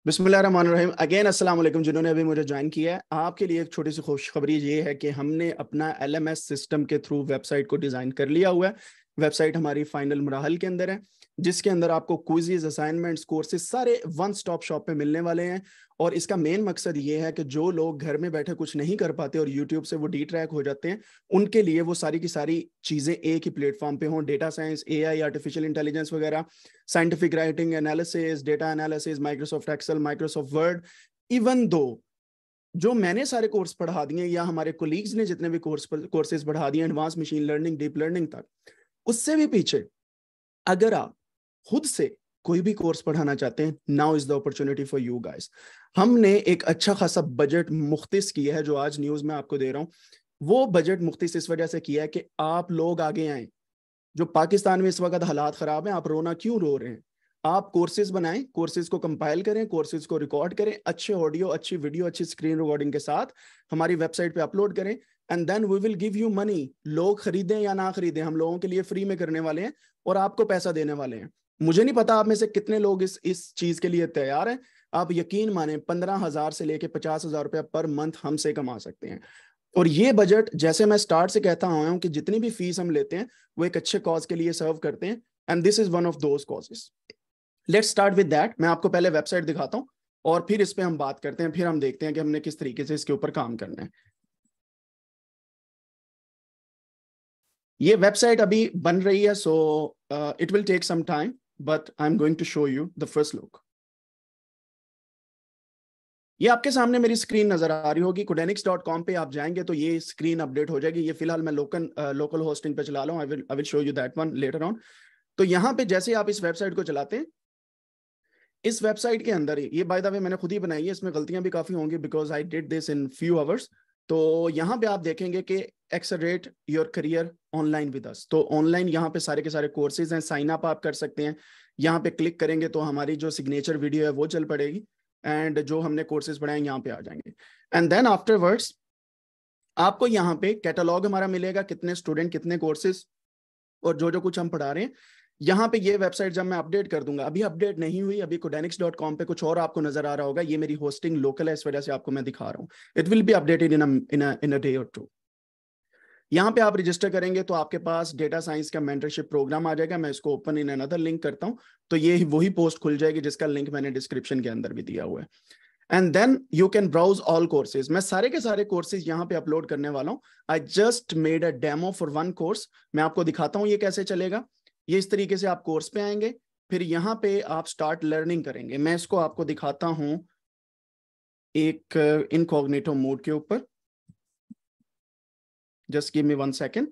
बिस्मिल्लाहिर्रहमानिर्रहीम। अगेन अस्सलाम वालेकुम। जिन्होंने अभी मुझे ज्वाइन किया है, आपके लिए एक छोटी सी खुशखबरी ये है कि हमने अपना LMS सिस्टम के थ्रू वेबसाइट को डिज़ाइन कर लिया हुआ है। वेबसाइट हमारी फाइनल मराहल के अंदर है, जिसके अंदर आपको क्विज़, असाइनमेंट्स, कोर्सेज सारे वन स्टॉप शॉप पे मिलने वाले हैं। और इसका मेन मकसद ये है कि जो लोग घर में बैठे कुछ नहीं कर पाते और यूट्यूब से वो डिट्रैक हो जाते हैं, उनके लिए वो सारी की सारी चीज़ें एक ही प्लेटफॉर्म पे हों। Data science, AI, artificial intelligence वगैरह, scientific writing, analysis, data analysis, Microsoft Excel, Microsoft Word. Even though जो मैंने सारे कोर्स पढ़ा दिए या हमारे कोलीग्स ने जितने भी कोर्सेज पढ़ा दिए, advance machine learning, deep learning तक, उससे भी पीछे अगर आप खुद से कोई भी कोर्स पढ़ाना चाहते हैं, now is the opportunity for you guys. हमने एक अच्छा खासा बजट मुख्तिस किया है, जो आज न्यूज में आपको दे रहा हूं। वो बजट मुख्तिस इस वजह से किया है कि आप लोग आगे आए। जो पाकिस्तान में इस वक्त हालात खराब हैं, आप रोना क्यों रो रहे हैं? आप कोर्सेज बनाएं, कोर्सेज को कंपाइल करें, कोर्सेज को रिकॉर्ड करें, अच्छे ऑडियो, अच्छी वीडियो, अच्छी स्क्रीन रिकॉर्डिंग के साथ हमारी वेबसाइट पे अपलोड करें, and then we will give you money. लोग खरीदें या ना खरीदें, हम लोगों के लिए फ्री में करने वाले हैं और आपको पैसा देने वाले हैं। मुझे नहीं पता आप में से कितने लोग इस चीज के लिए तैयार हैं। आप यकीन माने 15,000 से लेके 50,000 रुपया पर मंथ हमसे कमा सकते हैं। और ये बजट, जैसे मैं स्टार्ट से कहता आया हूं कि जितनी भी फीस हम लेते हैं वो एक अच्छे कॉज के लिए सर्व करते हैं, and this is one of those causes. Let's start with that. मैं आपको पहले वेबसाइट दिखाता हूं और फिर इस पे हम बात करते हैं, फिर हम देखते हैं कि हमने किस तरीके से इसके ऊपर काम करना है। ये वेबसाइट अभी बन रही है, so it will take some time, but I am going to show you the first look. ये आपके सामने मेरी स्क्रीन नजर आ रही होगी। codanix.com पे आप जाएंगे तो ये स्क्रीन अपडेट हो जाएगी। ये फिलहाल मैं लोकल होस्टिंग पे चला रहा हूँ। आई will show you that one later on. तो यहाँ पे जैसे आप इस वेबसाइट को चलाते हैं, इस वेबसाइट के अंदर ये बाय द वे मैंने खुद ही बनाई है, इसमें गलतियां भी काफी होंगी because I did this in few hours. तो यहाँ पे आप देखेंगे कि accelerate your career online with us. तो ऑनलाइन यहाँ पे सारे के सारे कोर्सेज हैं, साइन अप आप कर सकते हैं। यहाँ पे क्लिक करेंगे तो हमारी जो सिग्नेचर वीडियो है वो चल पड़ेगी, एंड जो हमने कोर्सेज पढ़ाए यहाँ पे आ जाएंगे। एंड देन आफ्टरवर्ड्स आपको यहाँ पे कैटलॉग हमारा मिलेगा, कितने स्टूडेंट, कितने कोर्सेज और जो जो कुछ हम पढ़ा रहे हैं। यहाँ पे ये वेबसाइट जब मैं अपडेट कर दूंगा, अभी अपडेट नहीं हुई, अभी codanix.com पे कुछ और आपको नजर आ रहा होगा। ये मेरी होस्टिंग लोकल है, इस वजह से आपको मैं दिखा रहा हूँ। It will be updated in a day और टू। यहाँ पे आप रजिस्टर करेंगे तो आपके पास डेटा साइंस का मेंटरशिप प्रोग्राम आ जाएगा। मैं इसको ओपन इन अनदर लिंक करता हूँ, तो ये वही पोस्ट खुल जाएगी जिसका लिंक मैंने डिस्क्रिप्शन के अंदर भी दिया हुआ है। And then you can browse all courses. मैं सारे के सारे कोर्सेज यहाँ पे अपलोड करने वाला हूँ। I just made a demo for one course. मैं आपको दिखाता हूँ ये कैसे चलेगा। ये इस तरीके से आप कोर्स पे आएंगे, फिर यहाँ पे आप स्टार्ट लर्निंग करेंगे। मैं इसको आपको दिखाता हूँ एक इनकॉग्निटो मोड के ऊपर। Just give me 1 second.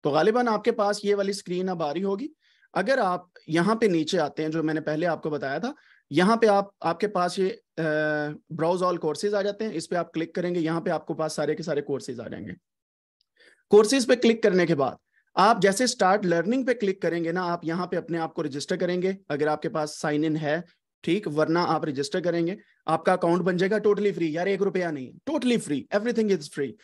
तो गालिबन आपके पास ये वाली स्क्रीन अब आ रही होगी। अगर आप यहाँ पे नीचे आते हैं, जो मैंने पहले आपको बताया था, यहाँ पे आपके पास ये ब्राउज ऑल कोर्सेज आ जाते हैं। इस पे आप क्लिक करेंगे, यहाँ पे आपको पास सारे के सारे कोर्सेज आ जाएंगे। कोर्सेज पे क्लिक करने के बाद आप जैसे स्टार्ट लर्निंग पे क्लिक करेंगे ना, आप यहाँ पे अपने आप को रजिस्टर करेंगे अगर आपके पास साइन इन है, ठीक, वरना आप रजिस्टर करेंगे, आपका अकाउंट बन जाएगा टोटली फ्री। यार 1 रुपया नहीं, totally free, everything is free.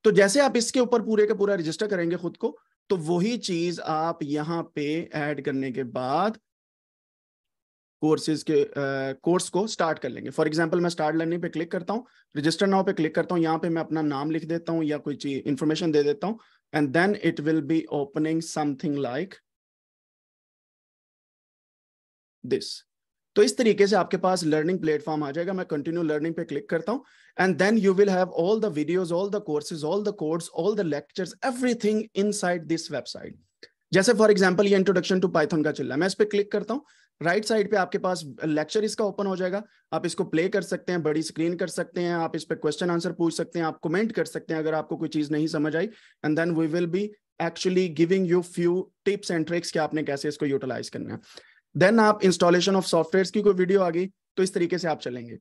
तो जैसे आप इसके ऊपर पूरे का पूरा रजिस्टर करेंगे खुद को, तो वही चीज आप यहाँ पे ऐड करने के बाद कोर्सेज के कोर्स को स्टार्ट कर लेंगे। फॉर एग्जांपल मैं स्टार्ट लर्निंग पे क्लिक करता हूँ, रजिस्टर नाउ पे क्लिक करता हूँ, यहाँ पे मैं अपना नाम लिख देता हूँ या कोई चीज इंफॉर्मेशन दे देता हूँ, and then it will be opening something like this. तो इस तरीके से आपके पास लर्निंग प्लेटफॉर्म आ जाएगा। मैं कंटिन्यू लर्निंग पे क्लिक करता हूँ, and then you will have all the videos, all the courses, all the codes, all the lectures, everything inside this website. जैसे फॉर एग्जांपल ये इंट्रोडक्शन टू पाइथन का चल रहा है, मैं इस पे क्लिक करता हूँ, राइट साइड पे आपके पास लेक्चर इसका ओपन हो जाएगा। आप इसको प्ले कर सकते हैं, बड़ी स्क्रीन कर सकते हैं, आप इस पे क्वेश्चन आंसर पूछ सकते हैं, आप कमेंट कर सकते हैं अगर आपको कोई चीज नहीं समझ आई, and then we will be actually giving you few tips and tricks कि आपने कैसे इसको यूटिलाइज करना है। देन आप इंस्टॉलेशन ऑफ सॉफ्टवेयर की कोई वीडियो आ गई, तो इस तरीके से आप चलेंगे।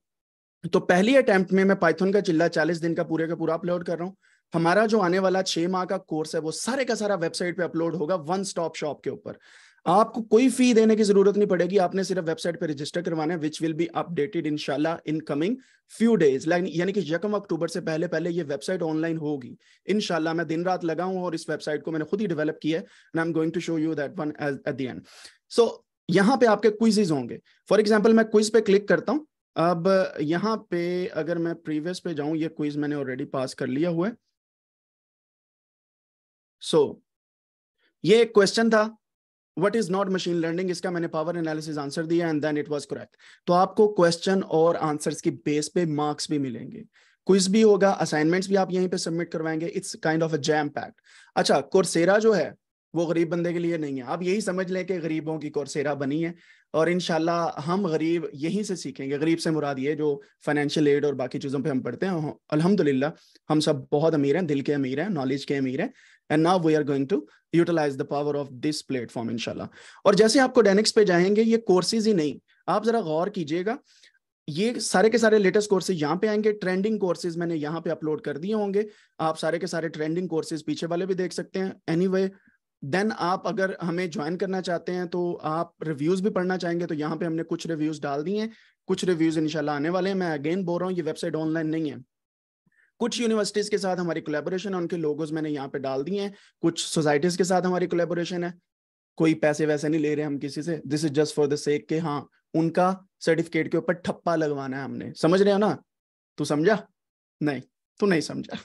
तो पहली अटेम्प्ट में मैं पाइथन का चिल्ला 40 दिन का पूरा अपलोड कर रहा हूँ। हमारा जो आने वाला 6 माह का कोर्स है वो सारे का सारा वेबसाइट पे अपलोड होगा, वन स्टॉप शॉप के ऊपर। आपको कोई फी देने की जरूरत नहीं पड़ेगी, आपने सिर्फ वेबसाइट पे रजिस्टर करवाना है, विच विल बी अपडेटेड इंशाल्लाह इन कमिंग फ्यू डेज, यानी कि 1 अक्टूबर से पहले पहले ये वेबसाइट ऑनलाइन होगी इंशाल्लाह। मैं दिन रात लगा हूं और इस वेबसाइट को मैंने खुद ही डेवलप किया है, and I am going to show you that one at the end. So यहाँ पे आपके क्विजेज होंगे। फॉर एग्जाम्पल मैं क्विज पे क्लिक करता हूँ। अब यहाँ पे अगर मैं प्रीवियस पे जाऊं, ये क्विज मैंने ऑलरेडी पास कर लिया हुआ है। सो ये एक क्वेश्चन था, what is not machine learning, इसका मैंने पावर एनालिसिस आंसर दिया and then it was correct. तो आपको क्वेश्चन और आंसर्स की बेस पे मार्क्स भी मिलेंगे, क्विज भी होगा, असाइनमेंट्स भी आप यहीं पे सबमिट करवाएंगे। It's kind of a jam packed. अच्छा, कोर्सेरा जो है वो गरीब बंदे के लिए नहीं है, आप यही समझ लें कि गरीबों की कोर्सेरा बनी है, और इंशाल्लाह हम गरीब यहीं से सीखेंगे। गरीब से मुराद ये जो फाइनेंशियल एड और बाकी चीज़ों पे हम पढ़ते हैं, अल्हम्दुलिल्लाह हम सब बहुत अमीर हैं, दिल के अमीर हैं, नॉलेज के अमीर हैं, and now we are going to utilise the power of this platform इंशाल्लाह। और जैसे आपको डेनिक्स पे जाएंगे, ये कोर्सेज ही नहीं, आप जरा गौर कीजिएगा, ये सारे के सारे लेटेस्ट कोर्सेज यहाँ पे आएंगे। ट्रेंडिंग कोर्सेज मैंने यहाँ पे अपलोड कर दिए होंगे, आप सारे के सारे ट्रेंडिंग कोर्सेज पीछे वाले भी देख सकते हैं। एनीवे देन आप अगर हमें ज्वाइन करना चाहते हैं, तो आप रिव्यूज भी पढ़ना चाहेंगे, तो यहाँ पे हमने कुछ रिव्यूज डाल दिए हैं, कुछ रिव्यूज इंशाल्लाह आने वाले हैं। मैं अगेन बोल रहा हूँ, ये वेबसाइट ऑनलाइन नहीं है, कुछ यूनिवर्सिटीज के साथ हमारी कोलैबोरेशन है, उनके लोगोज मैंने यहाँ पे डाल दिए हैं, कुछ सोसाइटीज के साथ हमारी कोलैबोरेशन है, कोई पैसे वैसे नहीं ले रहे हम किसी से, this is just for the sake के हाँ उनका सर्टिफिकेट के ऊपर ठप्पा लगवाना है हमने, समझ रहे हो ना? तू समझा? नहीं, तू नहीं समझा।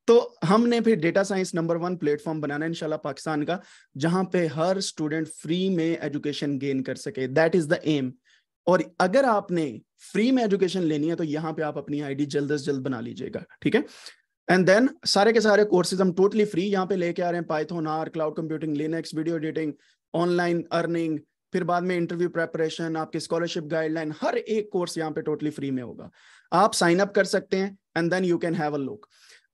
तो हमने फिर डेटा साइंस नंबर 1 प्लेटफॉर्म बनाना है इंशाल्लाह पाकिस्तान का, जहां पे हर स्टूडेंट फ्री में एजुकेशन गेन कर सके, दैट इज द एम। और अगर आपने फ्री में एजुकेशन लेनी है, तो यहाँ पे आप अपनी आईडी जल्द से जल्द बना लीजिएगा, ठीक है? एंड देन सारे के सारे कोर्सेज हम टोटली फ्री यहाँ पे लेके आ रहे हैं, Python, R, cloud computing, Linux, video editing, online earning, फिर बाद में इंटरव्यू प्रेपरेशन, आपकी स्कॉलरशिप गाइडलाइन, हर एक कोर्स यहाँ पे टोटली फ्री में होगा। आप साइन अप कर सकते हैं and then you can have a look.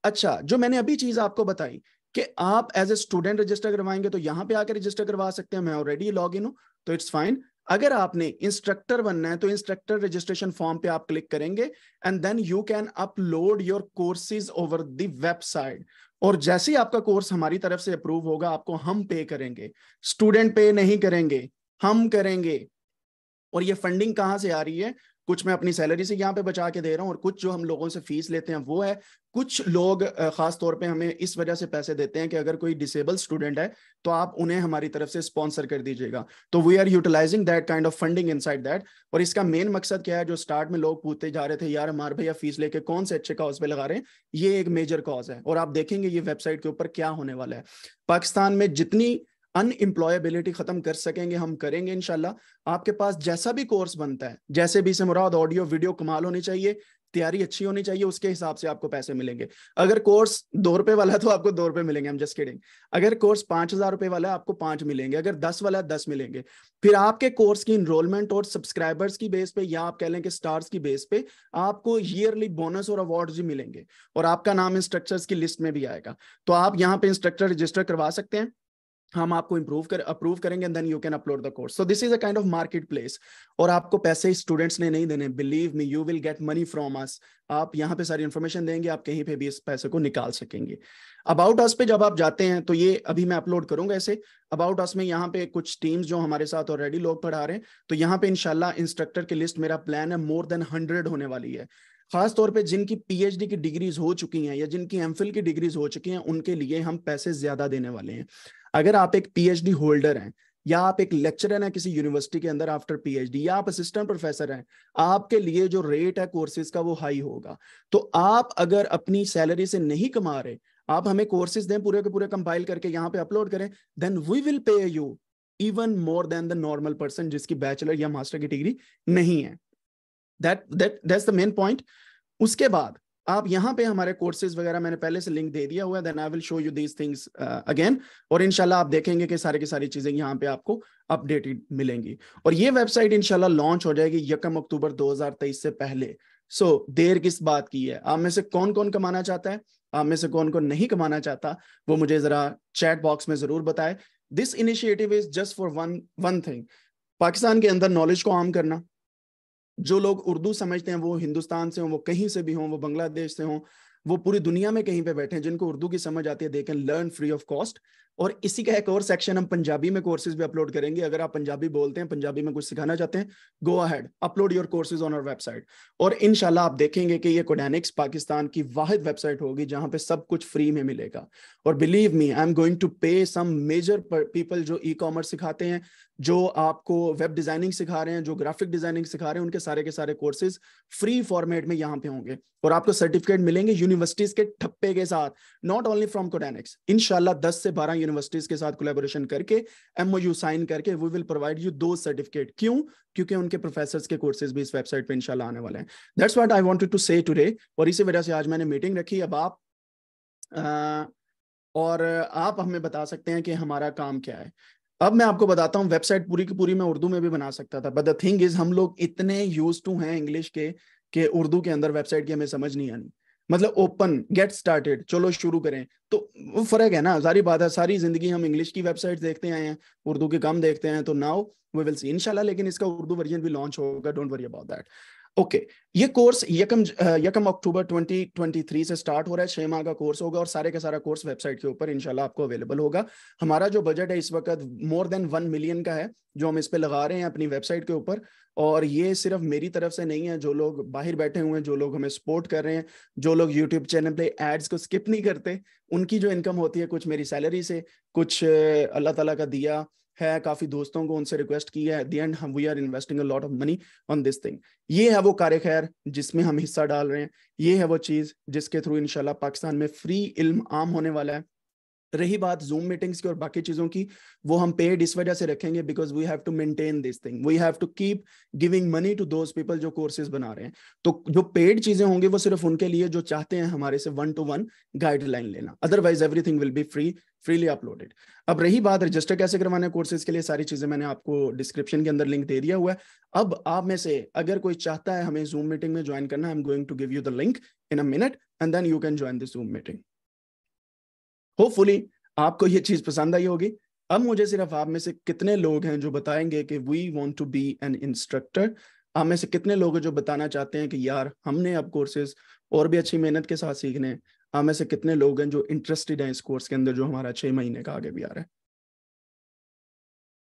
अच्छा, जो मैंने अभी चीज आपको बताई कि आप एज ए स्टूडेंट रजिस्टर करवाएंगे, तो यहाँ पे आकर रजिस्टर करवा सकते हैं, मैं ऑलरेडी लॉग इन हूँ, तो इट्स फाइन। अगर आपने इंस्ट्रक्टर बनना है, तो इंस्ट्रक्टर रजिस्ट्रेशन फॉर्म पे आप क्लिक करेंगे and then you can upload your courses over the website. और जैसे ही आपका कोर्स हमारी तरफ से अप्रूव होगा, आपको हम पे करेंगे, स्टूडेंट पे नहीं करेंगे, हम करेंगे। और ये फंडिंग कहाँ से आ रही है? कुछ मैं अपनी सैलरी से यहाँ पे बचा के दे रहा हूँ, और कुछ जो हम लोगों से फीस लेते हैं वो है। कुछ लोग खास तौर पे हमें इस वजह से पैसे देते हैं कि अगर कोई डिसेबल स्टूडेंट है, तो आप उन्हें हमारी तरफ से स्पॉन्सर कर दीजिएगा। तो we are utilising that kind of funding inside that. और इसका मेन मकसद क्या है? जो स्टार्ट में लोग पूछते जा रहे थे, यार हमारे भैया फीस लेके कौन से अच्छे कॉज पे लगा रहे हैं, ये एक मेजर कॉज है। और आप देखेंगे ये वेबसाइट के ऊपर क्या होने वाला है। पाकिस्तान में जितनी अनएम्प्लॉयबिलिटी खत्म कर सकेंगे हम करेंगे इंशाल्लाह। आपके पास जैसा भी कोर्स बनता है, जैसे भी से मुराद ऑडियो वीडियो कमाल होनी चाहिए, तैयारी अच्छी होनी चाहिए, उसके हिसाब से आपको पैसे मिलेंगे। अगर कोर्स 2 रुपए वाला है तो आपको 2 रुपए मिलेंगे, हम जस्ट किडिंग। अगर कोर्स 5,000 रुपए वाला है, आपको 5 मिलेंगे। अगर 10 वाला है, 10 मिलेंगे। फिर आपके कोर्स की इनरोलमेंट और सब्सक्राइबर्स की बेस पे, या आप कह लें कि स्टार्स की बेस पे, आपको ईयरली बोनस और अवार्ड भी मिलेंगे, और आपका नाम इंस्ट्रक्टर्स की लिस्ट में भी आएगा। तो आप यहाँ पे इंस्ट्रक्टर रजिस्टर करवा सकते हैं, हम आपको अप्रूव करेंगे and then you can upload the course. So this is a kind of market place. और आपको पैसे स्टूडेंट्स ने नहीं देने, believe me, you will get money from us. आप यहाँ पे सारी इन्फॉर्मेशन देंगे, आप कहीं पे भी इस पैसे को निकाल सकेंगे। अबाउट अस पे जब आप जाते हैं, तो ये अभी मैं अपलोड करूंगा ऐसे। अबाउट अस में यहाँ पे कुछ टीम्स जो हमारे साथ ऑलरेडी लोग पढ़ा रहे हैं, तो यहाँ पे इंशाल्लाह इंस्ट्रक्टर की लिस्ट, मेरा प्लान है, मोर देन 100 होने वाली है। खास तौर पे जिनकी पीएचडी की डिग्रीज हो चुकी हैं या जिनकी एमफिल की डिग्रीज हो चुकी हैं, उनके लिए हम पैसे ज्यादा देने वाले हैं। अगर आप एक पीएचडी होल्डर हैं, या आप एक लेक्चरर हैं किसी यूनिवर्सिटी के अंदर आफ्टर पीएचडी, या आप असिस्टेंट प्रोफेसर हैं, आपके लिए जो रेट है कोर्सेज का वो हाई होगा। तो आप अगर अपनी सैलरी से नहीं कमा रहे, आप हमें कोर्सेज दें पूरे के पूरे कंपाइल करके यहाँ पे अपलोड करें, then we will pay you even more than the normal person जिसकी बैचलर या मास्टर की डिग्री नहीं है। That's the main point. उसके बाद आप यहाँ पे हमारे कोर्सेज वगैरह मैंने पहले से लिंक दे दिया हुआ है, then I will show you these things again. और इंशाल्लाह आप देखेंगे कि सारी की सारी चीजें यहाँ पे आपको अपडेटेड मिलेंगी। और ये वेबसाइट इंशाल्लाह लॉन्च हो जाएगी 1 अक्टूबर 2023 से पहले। सो देर किस बात की है? आप में से कौन कौन कमाना चाहता है, आप में से कौन कौन नहीं कमाना चाहता, वो मुझे जरा चैट बॉक्स में जरूर बताए। This initiative is just for one thing, Pakistan के अंदर नॉलेज को आम करना। जो लोग उर्दू समझते हैं, वो हिंदुस्तान से हों, वो कहीं से भी हों, वो बांग्लादेश से हों, वो पूरी दुनिया में कहीं पे बैठे हैं, जिनको उर्दू की समझ आती है, they can learn free of cost. और इसी का एक और सेक्शन हम पंजाबी में कोर्सेज भी अपलोड करेंगे। अगर आप पंजाबी बोलते हैं, पंजाबी में कुछ सिखाना चाहते हैं, go ahead, upload your courses on our website. और इंशाल्लाह आप देखेंगे कि ये कोडेनिक्स पाकिस्तान की वाहिद वेबसाइट होगी जहां पे सब कुछ फ्री में मिलेगा। और believe me, I am going to pay some major people जो ई कॉमर्स सिखाते हैं, जो आपको वेब डिजाइनिंग सिखा रहे हैं, जो ग्राफिक डिजाइनिंग सिखा रहे हैं, उनके सारे के सारे कोर्सेज फ्री फॉर्मेट में यहाँ पे होंगे। और आपको सर्टिफिकेट मिलेंगे यूनिवर्सिटीज के ठप्पे के साथ, नॉट ओनली फ्रॉम कोडेनिक्स। इंशाल्लाह 10 से 12 यूनिवर्सिटीज के साथ कोलैबोरेशन करके, एमओयू साइन करके, वी विल प्रोवाइड यू दो सर्टिफिकेट। क्यों? क्योंकि उनके प्रोफेसर्स के कोर्सेज भी इस वेबसाइट पे इंशाल्लाह आने वाले हैं। That's what I wanted to say today. और इसी वजह से आज मैंने मीटिंग रखी। अब आप हमें बता सकते हैं कि हमारा काम क्या है। अब मैं आपको बताता हूँ, वेबसाइट पूरी की पूरी मैं उर्दू में भी बना सकता था, बट द थिंग इज हम लोग इतने यूज्ड टू हैं इंग्लिश के कि उर्दू के अंदर वेबसाइट की हमें समझ नहीं आनी। मतलब ओपन, गेट स्टार्टेड, चलो शुरू करें, तो वो फर्क है ना। सारी बात है, सारी जिंदगी हम इंग्लिश की वेबसाइट देखते आए हैं, उर्दू के कम देखते हैं। तो नाउ वी विल सी इंशाल्लाह, लेकिन इसका उर्दू वर्जन भी लॉन्च होगा, don't worry about that. Okay, ये कोर्स यकम अक्टूबर 2023 से स्टार्ट हो रहा है। 6 माह का कोर्स होगा और सारे का सारा कोर्स वेबसाइट के ऊपर इंशाल्लाह आपको अवेलेबल होगा। हमारा जो बजट है इस वक्त मोर देन 1 मिलियन का है, जो हम इस पे लगा रहे हैं अपनी वेबसाइट के ऊपर। और ये सिर्फ मेरी तरफ से नहीं है, जो लोग बाहर बैठे हुए हैं, जो लोग हमें सपोर्ट कर रहे हैं, जो लोग यूट्यूब चैनल पे एड्स को स्किप नहीं करते, उनकी जो इनकम होती है, कुछ मेरी सैलरी से, कुछ अल्लाह ताला का दिया है, काफी दोस्तों को उनसे रिक्वेस्ट की है। एट द एंड हम we are investing a lot of money on this thing. ये है वो कार्य खैर जिसमें हम हिस्सा डाल रहे हैं। ये है वो चीज जिसके थ्रू इंशाल्लाह पाकिस्तान में फ्री इल्म आम होने वाला है। रही बात जूम मीटिंग्स की और बाकी चीजों की, वो हम पेड इस वजह से रखेंगे because we have to maintain this thing, we have to keep giving money to those people जो कोर्सेज बना रहे हैं। तो जो पेड चीजें होंगी वो सिर्फ उनके लिए जो चाहते हैं हमारे से 1-to-1 गाइडलाइन लेना, otherwise everything will be freely uploaded. अब रही बात रजिस्टर कैसे करवाना है कोर्सेज के लिए, सारी चीजें मैंने आपको डिस्क्रिप्शन के अंदर लिंक दे दिया हुआ है। अब आप में से अगर कोई चाहता है हमें जूम मीटिंग में ज्वाइन करना, I am going to give you the link in a minute and then you can join this Zoom meeting. Hopefully आपको ये चीज पसंद आई होगी। अब मुझे सिर्फ आप में से कितने लोग हैं जो बताएंगे कि we want to be an instructor. आप में से कितने लोग हैं जो बताना चाहते हैं कि यार हमने अब कोर्सेज और भी अच्छी मेहनत के साथ सीखने हैं। आप में से कितने लोग हैं जो इंटरेस्टेड हैं इस कोर्स के अंदर जो हमारा 6 महीने का आगे भी आ रहा है।